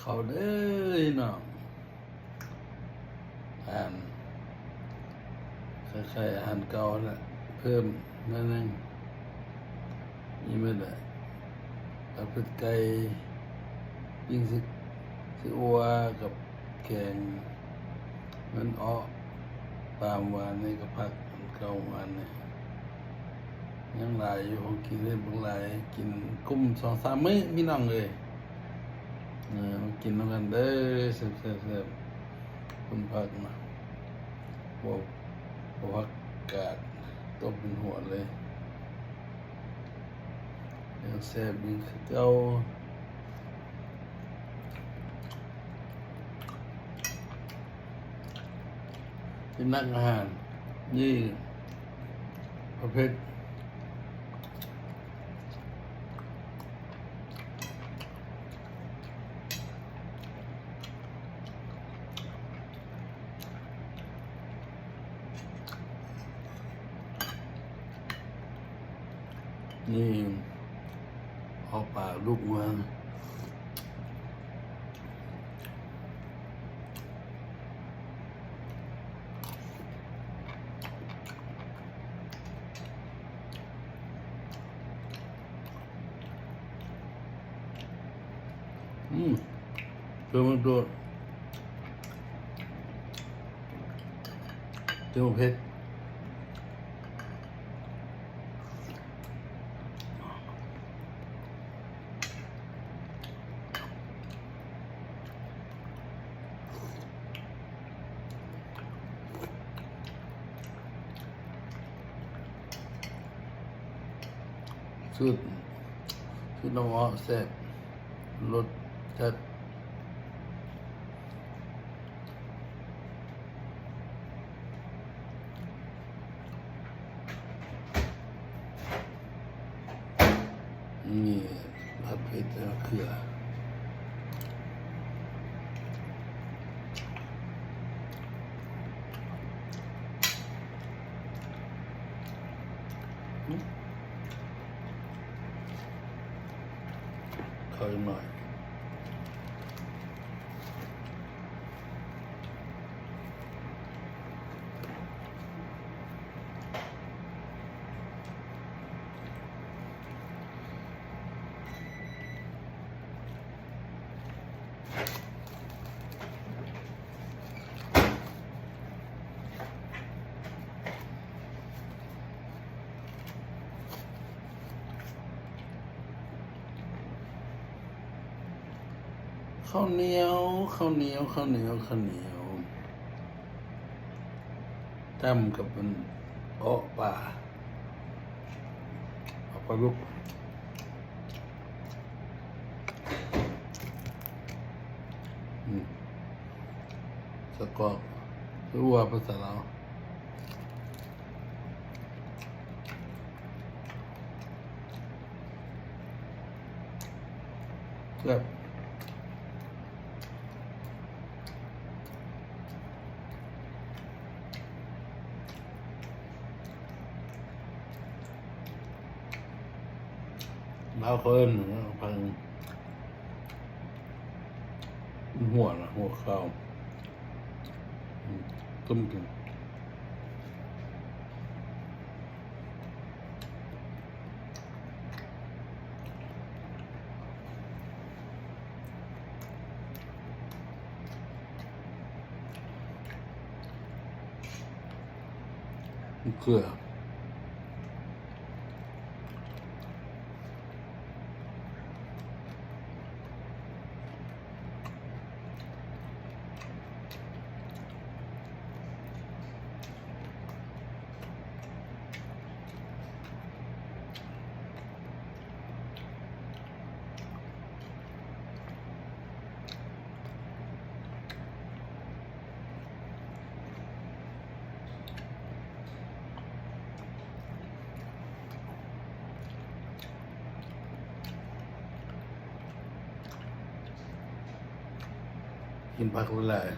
เขาเด้อเนาะอ่านคล้ายๆอาหารเก่าแหละเพิ่มนิดนึงนี่ไม่ได้เอาเป็ดไก่ยิ่งสิอัวกับแกงมันอ้อปลาหวานนี่ก็ผักอันเก่าหวานนี่ยังหลายอยู่ของกินเล่นบางหลายกินกุ้ม2-3 มื้อพี่น้องเลยมากินน้ำกันเด้อแซ่บๆคุณผักมาบวผักกาดต้มเป็นหัวเลยยังแซ่บยิ่งคือเก่าเป็นนักอาหารนี่ประเภทนี่เอาปากลูกเมืองเพิ่มมันโดดเพิ่มเผ็ดสุดน้ำอ้อแซ่บรสจัดนี่ผัดเผ็ดมะเขือเข้าหน่อยข้าวเหนียวทำกับมันอ้อปลาลูกสกอกหรือว่าภาษาลาวครับลาวเคินพังหัวข้าวต้มกันเกลือกินผักหลาย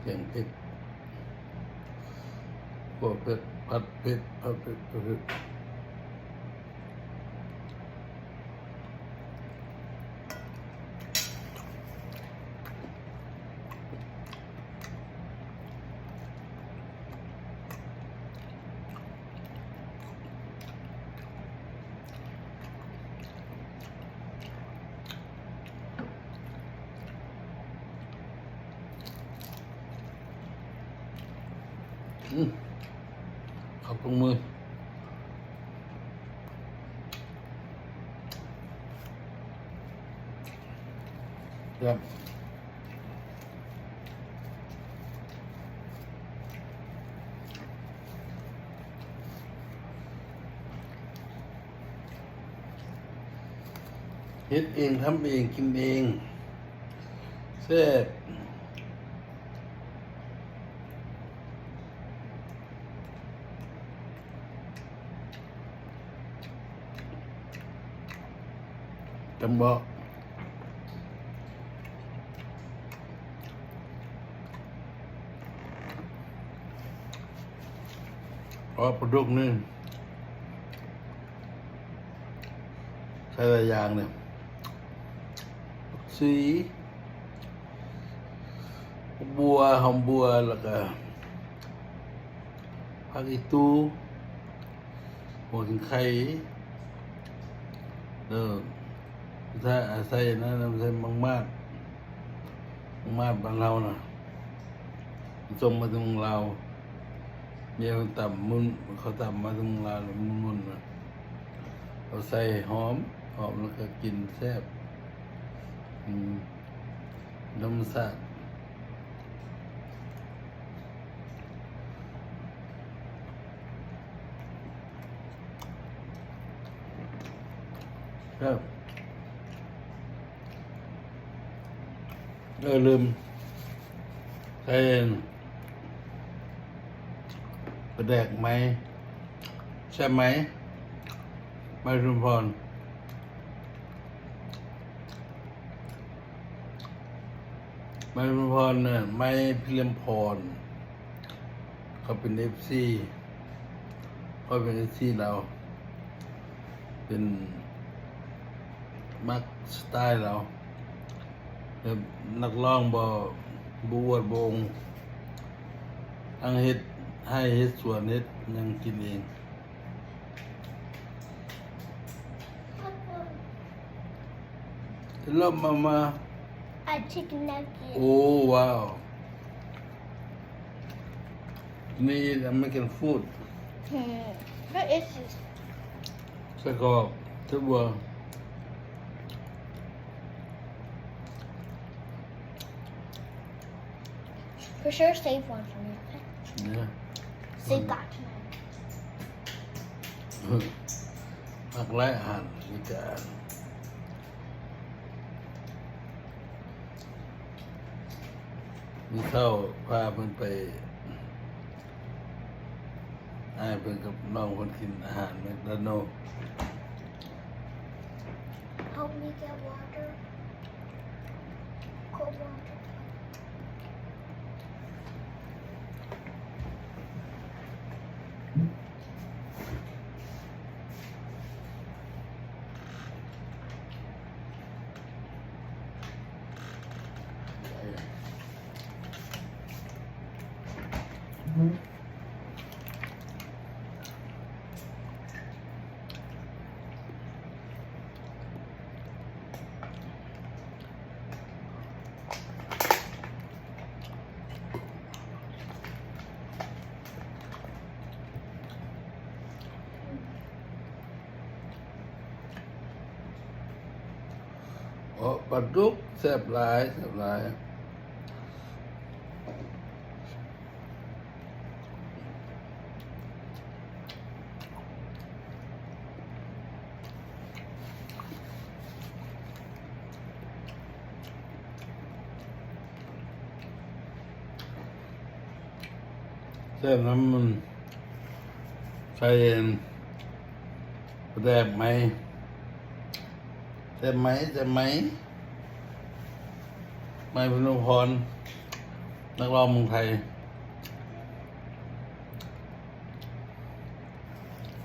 แกงเผ็ดพวกเผ็ดผัดเผ็ดผัดเผ็ดผัดเผ็ดขอบคุณมือครับเฮ็ดเองทำเองกินเองแซ่บจำบอกเพราะปลาดุกนี่ใช้หลายอย่างเนี่ยสีบัวหอมบัวแล้วก็ผักอีตูหัวขิงไข่ถ้าอาศัยนะอาศัยมากมากมากบ้านเรานะส่งมาถึงเราเมียคนต่ำมุนเขาต่ำมาถึงเราแล้วมุนนะเราใส่หอมแล้วก็กินแซ่บน้ำสาดครับลืมใส่ประแดกไหมใช่ไหมไม่รุมพรไม่รุมพรเนี่ยไม่พิมพรเขาเป็นFCเขาเป็นFCเราเป็นมักสไตล์เรานักร้องบวชบงอังเฮ็ดให้เฮ็ดส่วนเฮ็ดยังกินเองแล้วมา A chicken nugget. โอ้ว้าวนี่อเมริกันฟู้ด What is this? ไส้กรอกทุกบัว For sure, save one for me, okay? เนี่ย Save got tonight. ผักไร้อาหารมีการมีเข้าพาเพิ่นไปให้เพิ่นกับน้องคนกินอาหารแมคโดนัลด์ Help me get water. Cold water.โอ้ปลาดุกแซ่บหลายแซ่บหลายแซ่บน้ำมัน ใช่แรบไหมแรบไหมแรบไหมไม่พนุพรนักร้องเมืองไทย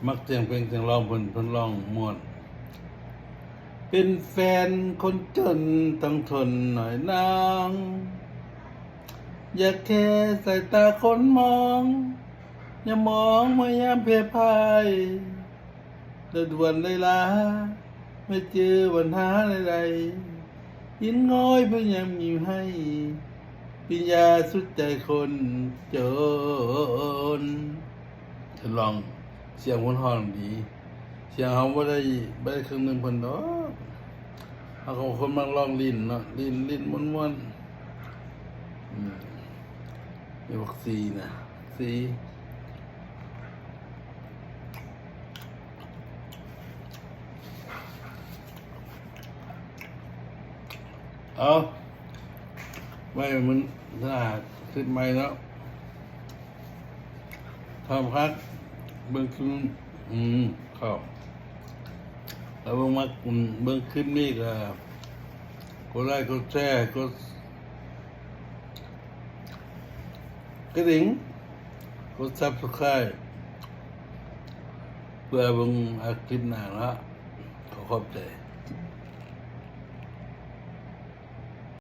มักเสียงเพลงเสียงร้องเพิ่นร้องม่วนเป็นแฟนคนจนต้องทนหน่อยนางอย่าแค่สายตาคนมองอย่ามองเมื่อยามเพลพายเดือดวันเลยลาไม่เจอปัญหาใดๆยินง้อยพยายามอยู่ให้ปิญญาสุดใจคนจนจะลองเสียงคนห้องดี เสียงเขาไม่ได้ครึ่งหนึ่งเพิ่นดอกเขาก็คนมักร้องลิ้นเนาะลิ้นม้วนๆมีวัคซีนนะสีเอาไม่มันสะอาดขึ้นใหม่แล้วทำพักเบิ่งคืนเข้าแล้วเบิ่งคลิปนี้ก็กดไลค์กดแชร์กดกระดิ่งกด Subscribe เพื่อเบิ่งคลิปหน้าละขอบใจ